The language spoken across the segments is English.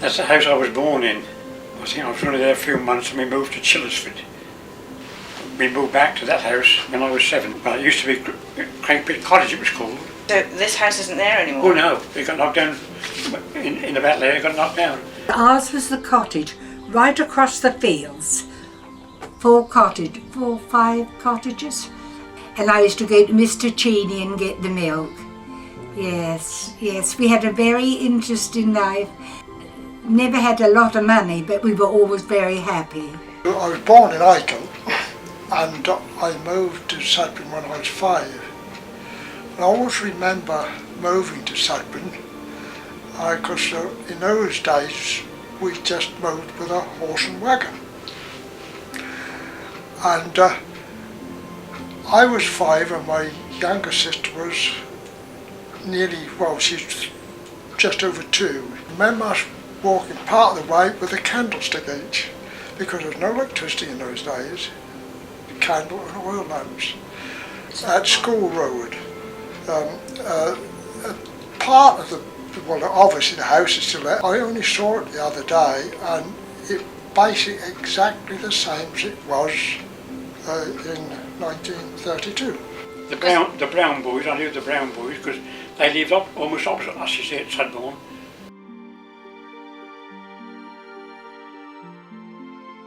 That's the house I was born in. I think I was only there a few months and we moved to Chillersford. We moved back to that house when I was 7. Well, it used to be Craigpit Cottage, it was called. So this house isn't there anymore? Oh no, it got knocked down in the back there, it got knocked down. Ours was the cottage right across the fields. 4 or 5 cottages. And I used to go to Mr. Cheney and get the milk. Yes, we had a very interesting life. Never had a lot of money, but we were always very happy. I was born in Eichel and I moved to Sudbourne when I was 5. And I always remember moving to Sudbourne because in those days we just moved with a horse and wagon. And I was 5 and my younger sister was she's just over 2. I remember us walking part of the way with a candlestick each, because there was no electricity in those days, candle and oil lamps. At School Road, part of obviously the house is still there. I only saw it the other day and it basically exactly the same as it was in 1932. The Brown boys, I knew the Brown boys because they lived almost opposite us, you see, at Sudbourne.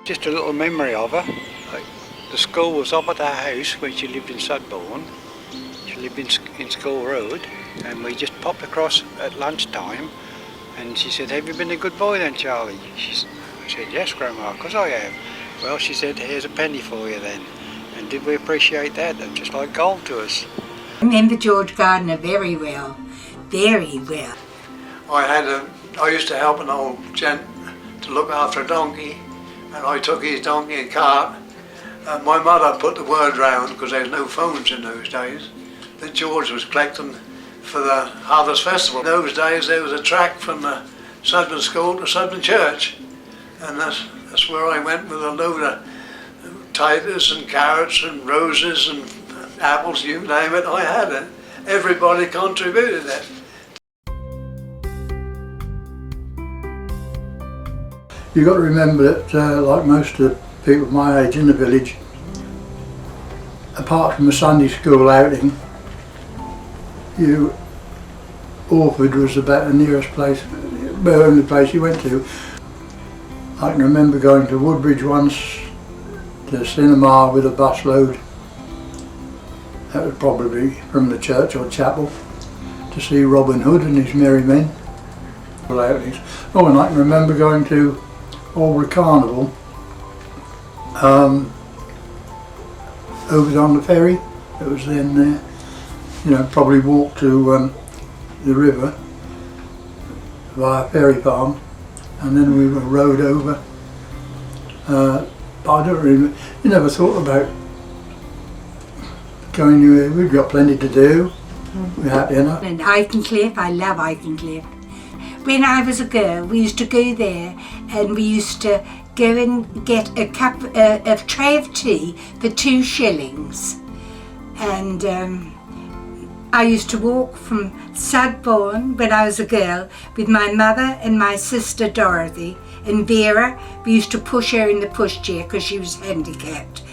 Just a little memory of her. The school was up at our house when she lived in Sudbourne. She lived in School Road, and we just popped across at lunchtime and she said, "Have you been a good boy then, Charlie?" I said, "Yes, Grandma, because I have." Well, she said, "Here's a penny for you then." And did we appreciate that? That was just like gold to us. I remember George Gardner very well, very well. I used to help an old gent to look after a donkey, and I took his donkey and cart. And my mother put the word round, because there was no phones in those days, that George was collecting for the Harvest Festival. In those days there was a track from the Sudbourne School to Sudbourne Church, and that's where I went with a load of taters and carrots and roses and apples, you name it, I had it. Everybody contributed it. You've got to remember that, like most of the people my age in the village, apart from a Sunday school outing, Orford was about the nearest place, the only place you went to. I can remember going to Woodbridge once, to the cinema with a busload. That was probably from the church or chapel, to see Robin Hood and his merry men. Outings. Oh, and I can remember going to Albury Carnival over on the ferry. It was then there. Probably walked to the river via Ferry Farm, and then we were rowed over. But I don't really. You never thought about going anywhere. We've got plenty to do. We had dinner. And Iconcliffe, I love Iconcliffe. When I was a girl, we used to go there and we used to go and get a tray of tea for 2 shillings. And I used to walk from Sudbourne when I was a girl with my mother and my sister Dorothy, and Vera. We used to push her in the pushchair because she was handicapped.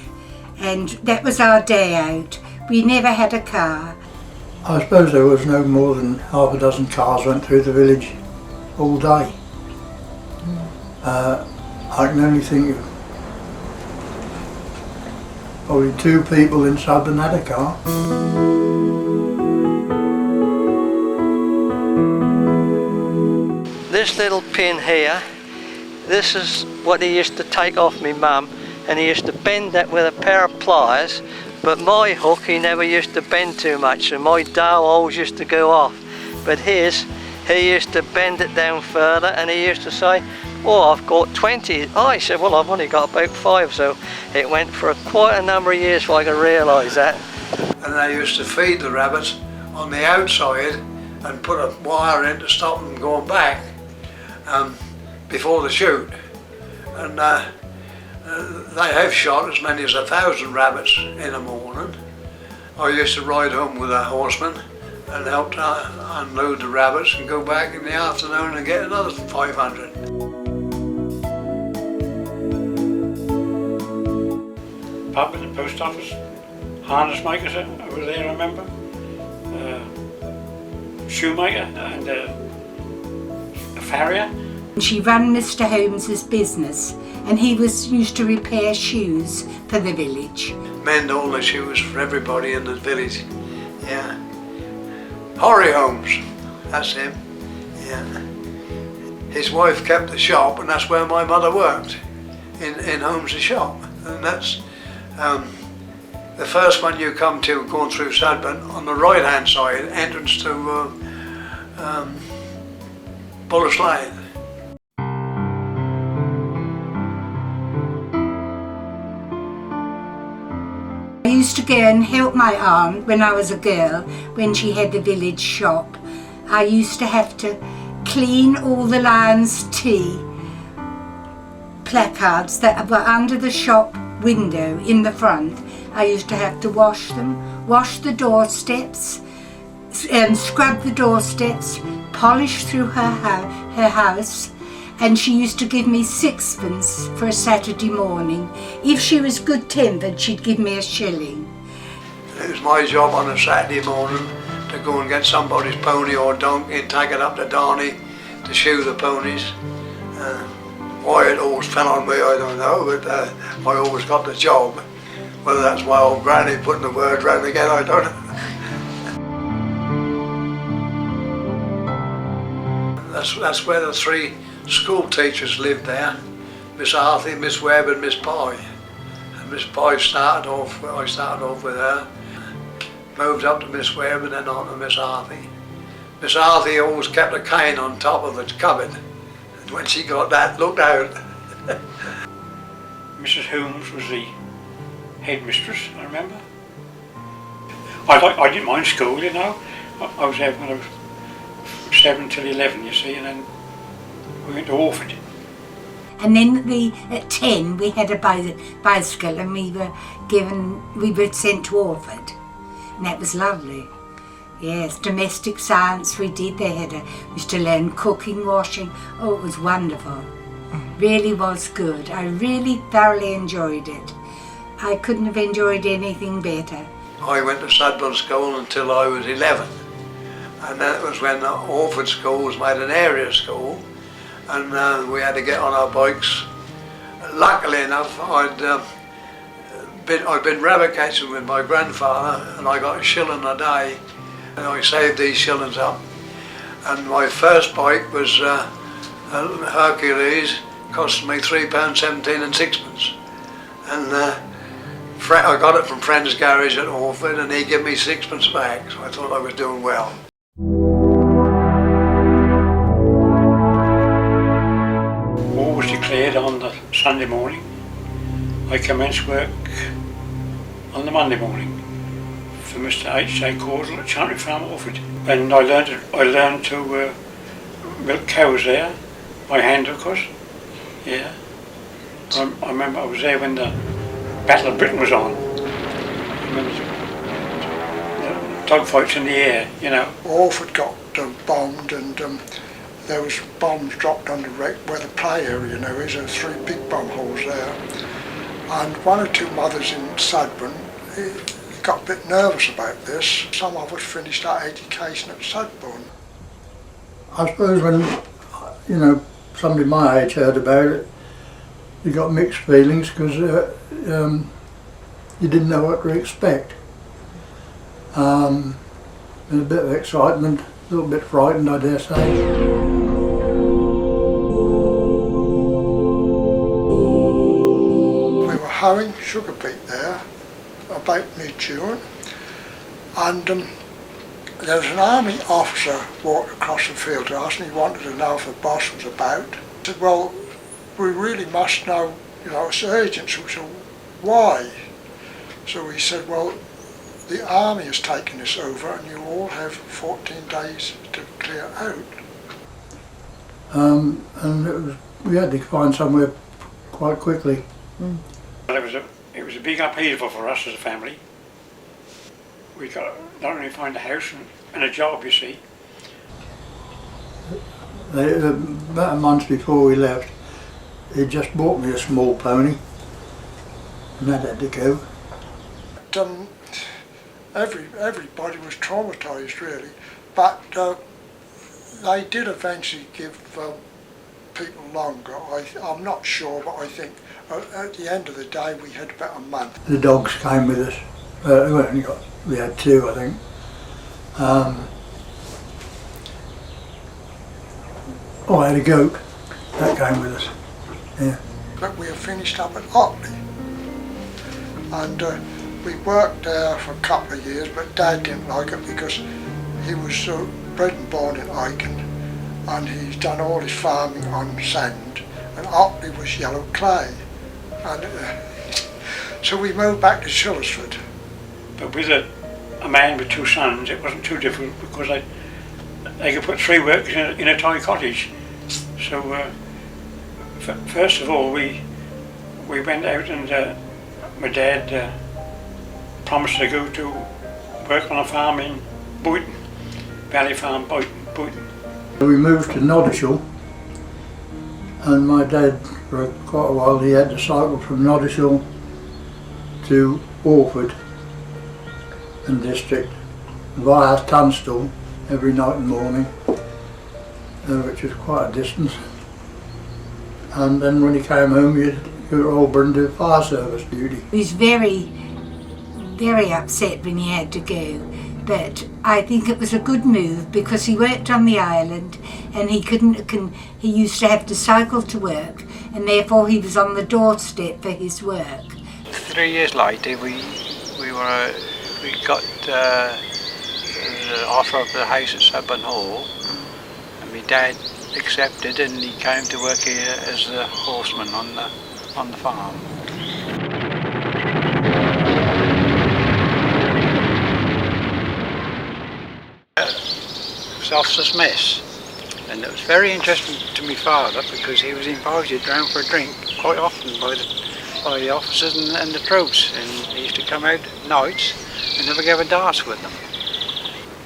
And that was our day out. We never had a car. I suppose there was no more than half a dozen cars went through the village all day. I can only think of probably 2 people in Sudbourne had a car. This little pin here, this is what he used to take off me mum, and he used to bend that with a pair of pliers, but my hook he never used to bend too much, and my dowel always used to go off. But his, he used to bend it down further, and he used to say, "Oh, I've got 20. I said, "Well, I've only got about 5, so it went for quite a number of years before I could realise that. And they used to feed the rabbits on the outside and put a wire in to stop them going back before the shoot. And they have shot as many as 1,000 rabbits in the morning. I used to ride home with a horseman and help to unload the rabbits and go back in the afternoon and get another 500. pub and the post office. Harness makers over there, I remember. Shoemaker and a farrier. She ran Mr. Holmes's business, and he used to repair shoes for the village. Mend all the shoes for everybody in the village. Yeah. Horry Holmes, that's him. Yeah. His wife kept the shop, and that's where my mother worked, in Holmes' shop. And that's the first one you come to going through Sudbourne, on the right hand side, entrance to Bullis Lane. I used to go and help my aunt when I was a girl, when she had the village shop. I used to have to clean all the Lions Tea placards that were under the shop window in the front. I used to have to wash them, wash the doorsteps, scrub the doorsteps, polish through her house, and she used to give me 6pence for a Saturday morning. If she was good-tempered, she'd give me a shilling. It was my job on a Saturday morning to go and get somebody's pony or donkey and take it up to Darney to shoe the ponies. Why it always fell on me, I don't know, but I always got the job. Whether that's my old granny putting the word round again, I don't know. That's where the 3 school teachers lived there. Miss Arthur, Miss Webb and Miss Pye. And Miss Pye I started off with her. Moved up to Miss Webb and then on to Miss Arthur. Miss Arthur always kept a cane on top of the cupboard. And when she got that, looked out. Mrs. Holmes was the headmistress, I remember. I didn't mind school, you know. I was there when I was 7 till 11, you see, and then we went to Orford. And then at 10 we had a bicycle, and we were sent to Orford, and that was lovely. Yes, domestic science we did. We used to learn cooking, washing. Oh, it was wonderful. Really was good. I really thoroughly enjoyed it. I couldn't have enjoyed anything better. I went to Sudbourne School until I was 11, and that was when the Orford School was made an area school, and we had to get on our bikes. Luckily enough, I'd been revocation with my grandfather, and I got a shilling a day, and I saved these shillings up. And my first bike was a Hercules, cost me £3.17 and 6pence. And I got it from Friend's garage at Orford, and he gave me 6pence back, so I thought I was doing well. War was declared on the Sunday morning. I commenced work on the Monday morning for Mr. H.J. Caudle at Chantry Farm, Orford. And I learned to milk cows there, by hand of course. Yeah. I remember I was there when the Battle of Britain was on. I remember the dogfights in the air, you know. Orford got bombed, and there was bombs dropped on the wreck where the play area, you know, is. There 3 big bomb holes there. And 1 or 2 mothers in Sudbourne got a bit nervous about this. Some of us finished our education at Sudbourne. I suppose when, you know, somebody my age heard about it, you got mixed feelings, because you didn't know what to expect. And a bit of excitement, a little bit frightened, I dare say. Hoeing sugar beet there about mid-June, and there was an army officer walked across the field to us, and he wanted to know if the boss was about. I said, well, we really must know, you know, it's urgent. So we said, why? So he said, well, the army has taken this over and you all have 14 days to clear out. And we had to find somewhere quite quickly. Mm. It was a big upheaval for us as a family. We got not only find a house and a job, you see. About a month before we left, he just bought me a small pony, and that had to go. everybody was traumatised really, but they did eventually give people longer. I'm not sure, but I think at the end of the day we had about a month. The dogs came with us. We had two, I think. I had a goat that came with us. Yeah. But we were finished up at Otley, and we worked there for a couple of years, but Dad didn't like it because he was bred and born in Aiken, and he's done all his farming on sand, and Otley was yellow clay, and so we moved back to Silversford. But with a man with two sons, it wasn't too difficult because they could put three workers in a toy cottage. So first of all, we went out, and my dad promised to go to work on a farm in Boyton, Valley Farm, Boyton. We moved to Noddishall, and my dad, for quite a while, he had to cycle from Noddishall to Orford and district via Tunstall every night and morning, which was quite a distance. And then when he came home, you'd go to Auburn to fire service duty. He was very, very upset when he had to go, but I think it was a good move because he worked on the island and he he used to have to cycle to work, and therefore he was on the doorstep for his work. 3 years later, we got the offer of the house at Sudbourne Hall, and my dad accepted, and he came to work here as a horseman on the farm. It was Officer's Mess, and it was very interesting to my father because he was invited round for a drink quite often by the officers and the troops, and he used to come out nights and never gave a dance with them.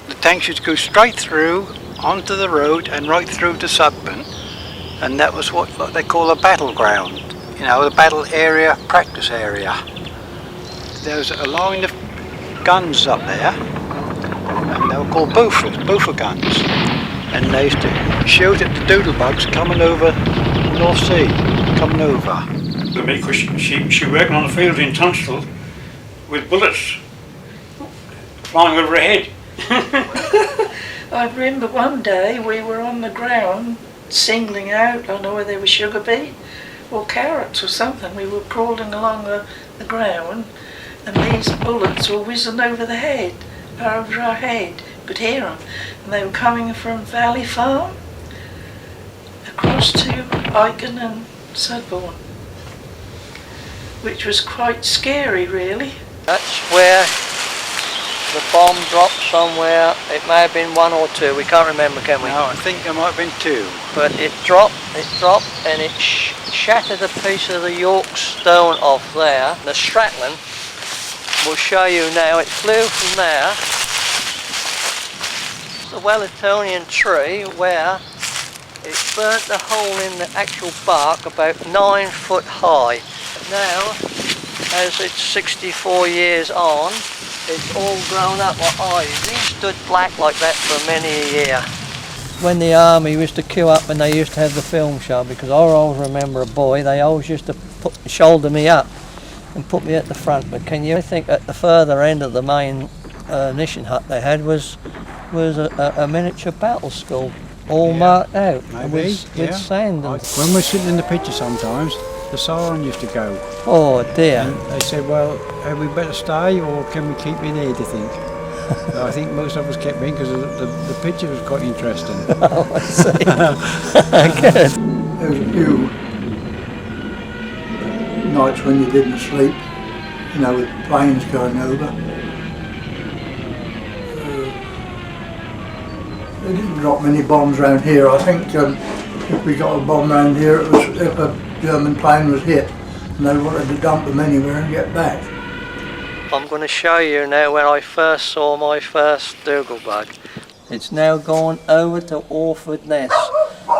The tanks used to go straight through onto the road and right through to Sudbourne, and that was what they call a battleground, the battle area, practice area. There was a line of guns up there, and they were called boofer guns, and they used to shoot at the doodlebugs coming over the North Sea, coming over. Because she worked on the field in Tunstall with bullets flying over her head. I remember one day we were on the ground singling out, I don't know whether they were sugar beet or carrots or something. We were crawling along the ground, and these bullets were whizzing over the head, over our head. Could hear them, and they were coming from Valley Farm across to Aiken and Sudbourne, which was quite scary really. That's where the bomb dropped somewhere. It may have been one or two, we can't remember, can we? No, I think there might have been two. But it dropped, and it shattered a piece of the York stone off there. The Stratland, we'll show you now, it flew from there. The Wellingtonian tree where it burnt a hole in the actual bark about 9 foot high. Now, as it's 64 years on, it's all grown up like ivy, stood black like that for many a year. When the army used to queue up and they used to have the film show, because I always remember a boy, they always used to shoulder me up and put me at the front. But can you think at the further end of the main mission hut they had was a miniature battle school, all marked out with sand. And when we're sitting in the picture sometimes, the siren used to go. Oh dear. And they said, well, had we better stay or can we keep in here, do you think? I think most of us kept in because the picture was quite interesting. Oh, I see. Good. There was a few nights when you didn't sleep, with planes going over. They didn't drop many bombs around here. I think if we got a bomb around here, it was if a German plane was hit and they wanted to dump them anywhere and get back. I'm going to show you now where I first saw my first Dougalbug. It's now gone over to Orford Nest,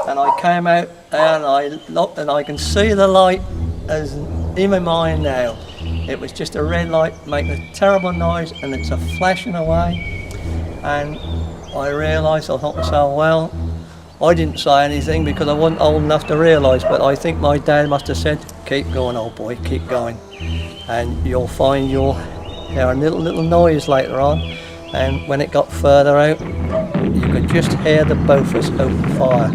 and I came out and I looked and I can see the light as in my mind now. It was just a red light making a terrible noise, and it's a flashing away. And I realised, I thought to myself, well, I didn't say anything because I wasn't old enough to realise, but I think my dad must have said, keep going, old boy, keep going. And you'll find you'll hear a little noise later on. And when it got further out, you could just hear the Beauforts open fire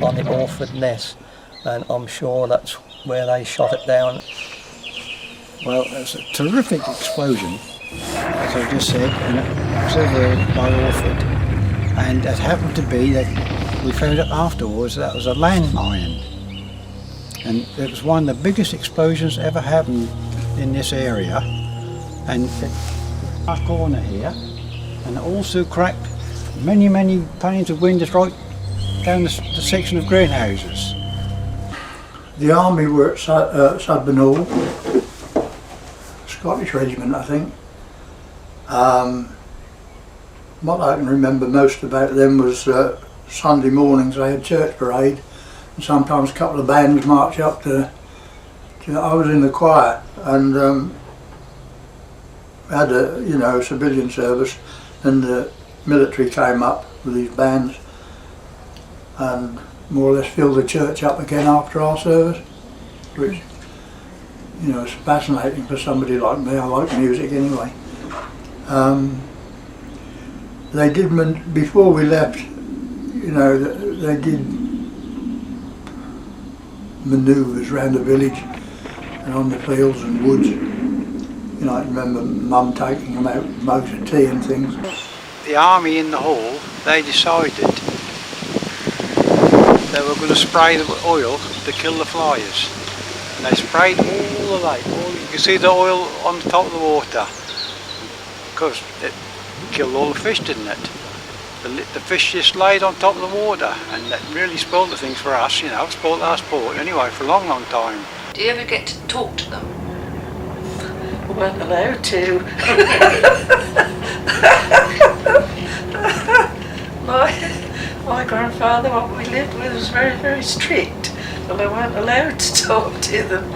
on the Orford Ness. And I'm sure that's where they shot it down. Well, it's a terrific explosion, as I just said, and it was over by Orford. And it happened to be that we found out afterwards that was a landmine. And it was one of the biggest explosions ever happened in this area. And it our corner here, and it also cracked many panes of windows right down the section of greenhouses. The army were at Sudbourne Hall, Scottish regiment I think. What I can remember most about them was Sunday mornings they had church parade, and sometimes a couple of bands march up to I was in the choir, and had a civilian service, and the military came up with these bands and more or less filled the church up again after our service, which is fascinating for somebody like me. I like music anyway. They did, before we left, they did manoeuvres around the village and on the fields and woods. I remember Mum taking them out with mugs of tea and things. The army in the hall, they decided they were going to spray the oil to kill the flies. And they sprayed all the way. You can see the oil on the top of the water. Because it killed all the fish, didn't it? The fish just laid on top of the water, and that really spoiled the things for us, spoiled our sport anyway for a long time. Do you ever get to talk to them? We weren't allowed to. My grandfather, what we lived with, was very strict, and I weren't allowed to talk to them.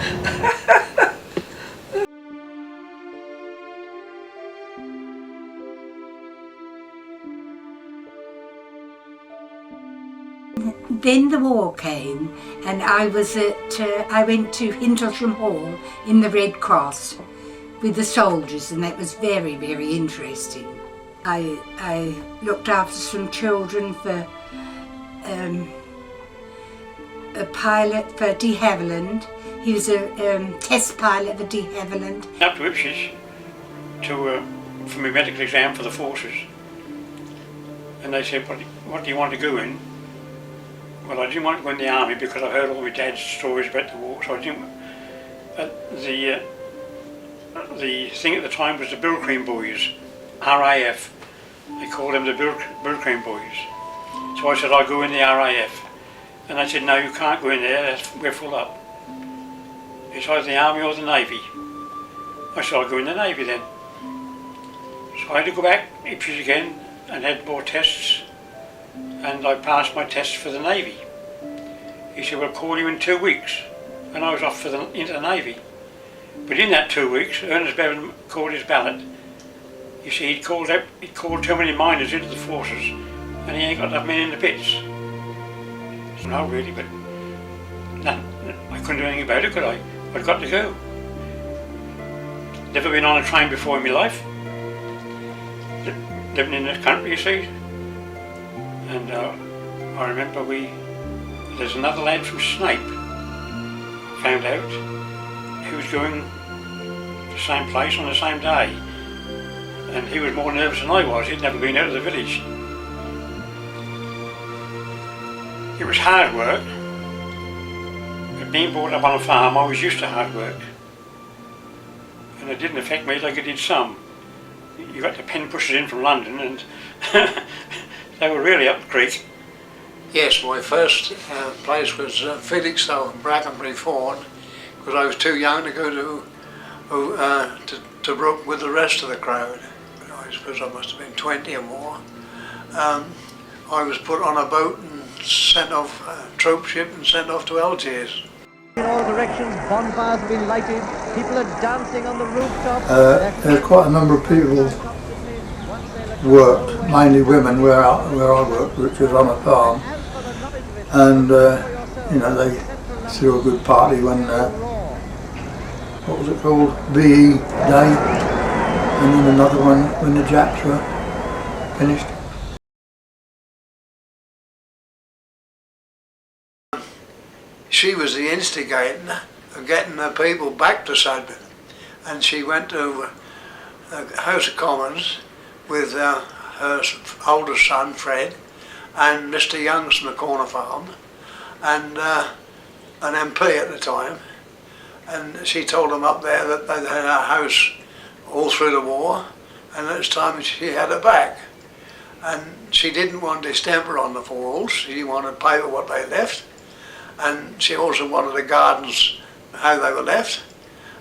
Then the war came, and I went to Hindlesham Hall in the Red Cross with the soldiers, and that was very interesting. I looked after some children for a pilot for de Havilland. He was a test pilot for de Havilland. Up to Ipswich for my medical exam for the forces, and they said, what do you want to go in? Well, I didn't want to go in the army because I heard all my dad's stories about the war, so I didn't. The thing at the time was the Bilcreen Boys, RAF. They called them the Bilcreen Boys. So I said, I'll go in the RAF. And they said, no, you can't go in there, we're full up. It's either the army or the navy. I said, I'll go in the navy then. So I had to go back Ipswich again and had more tests. And I passed my test for the Navy. He said, we'll call you in 2 weeks. And I was off into the Navy. But in that 2 weeks, Ernest Bevan called his ballot. You see, he'd called too many miners into the forces, and he ain't got enough men in the pits. So no, really, but I couldn't do anything about it, could I? I'd got to go. Never been on a train before in my life. Living in this country, you see. And I remember there's another lad from Snape, found out, he was going to the same place on the same day. And he was more nervous than I was. He'd never been out of the village. It was hard work. But being brought up on a farm, I was used to hard work. And it didn't affect me like it did some. You got the pen pushers in from London, and they were really up the creek. Yes, my first place was Felixstowe and Brackenbury Fawn, because I was too young to go to Brook with the rest of the crowd. I suppose I must have been 20 or more. I was put on a boat and sent off, troop ship, and sent off to Algiers. In all directions, bonfires have been lighted. People are dancing on the rooftops. There's quite a number of people worked, mainly women, where I worked, which was on a farm, and you know, they threw a good party when what was it called, BE Day, and then another one when the Japs were finished. She was the instigator of getting the people back to Sudbourne, and she went to the House of Commons with her oldest son Fred and Mr Youngs from the corner farm and an MP at the time, and she told them up there that they'd had our house all through the war and it's time she had it back. And she didn't want distemper on the walls, she wanted paper what they left, and she also wanted the gardens how they were left,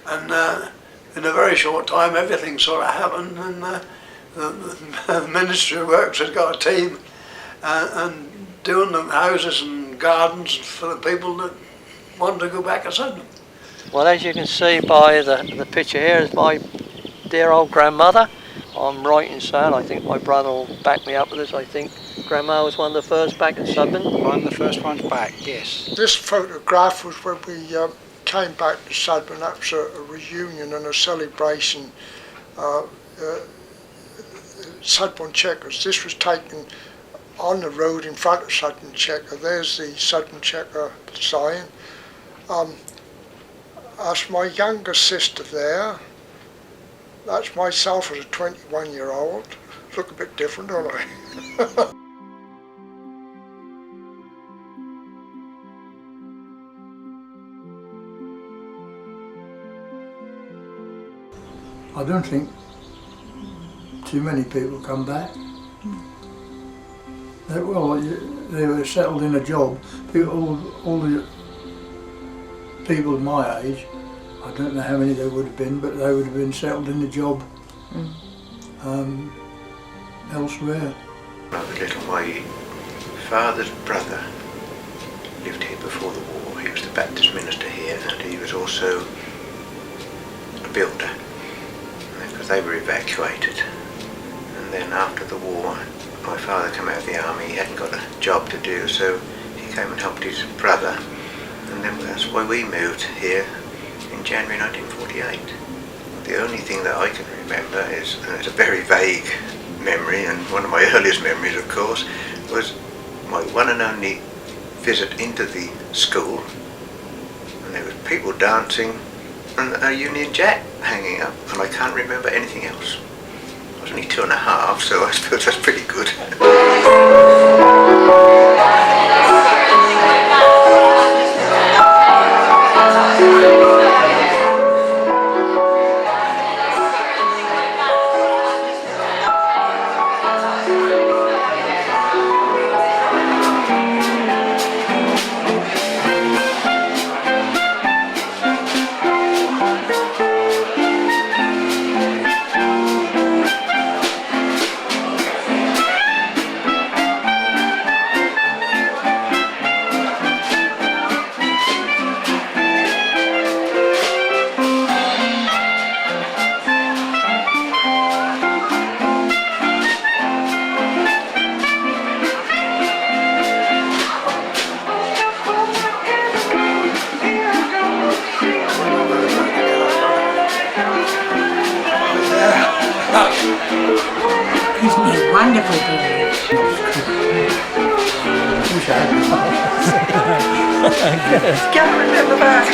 and in a very short time everything sort of happened, and the Ministry of Works has got a team and doing the houses and gardens for the people that want to go back to Sudbourne. Well, as you can see by the picture here is my dear old grandmother. I'm right in saying, I think my brother will back me up with this, I think Grandma was one of the first back in Sudbourne. One of the first ones back, yes. This photograph was when we came back to Sudbourne. That was a reunion and a celebration. Sudbourne Checkers. This was taken on the road in front of Sudbourne Checker. There's the Sudbourne Checker sign. That's my younger sister there. That's myself as a 21-year-old. Look a bit different, don't I? I don't think too many people come back. They were settled in a job. All the people my age, I don't know how many there would have been, but they would have been settled in a job elsewhere. When I was little, my father's brother lived here before the war. He was the Baptist minister here, and he was also a builder, because they were evacuated. And then after the war, my father came out of the army. He hadn't got a job to do, so he came and helped his brother, and then that's why we moved here in January 1948. The only thing that I can remember is, and it's a very vague memory, and one of my earliest memories, of course, was my one and only visit into the school, and there was people dancing and a Union Jack hanging up, and I can't remember anything else. I was only 2.5, so I suppose that's pretty good. Isn't he wonderful, boy? Can't remember that.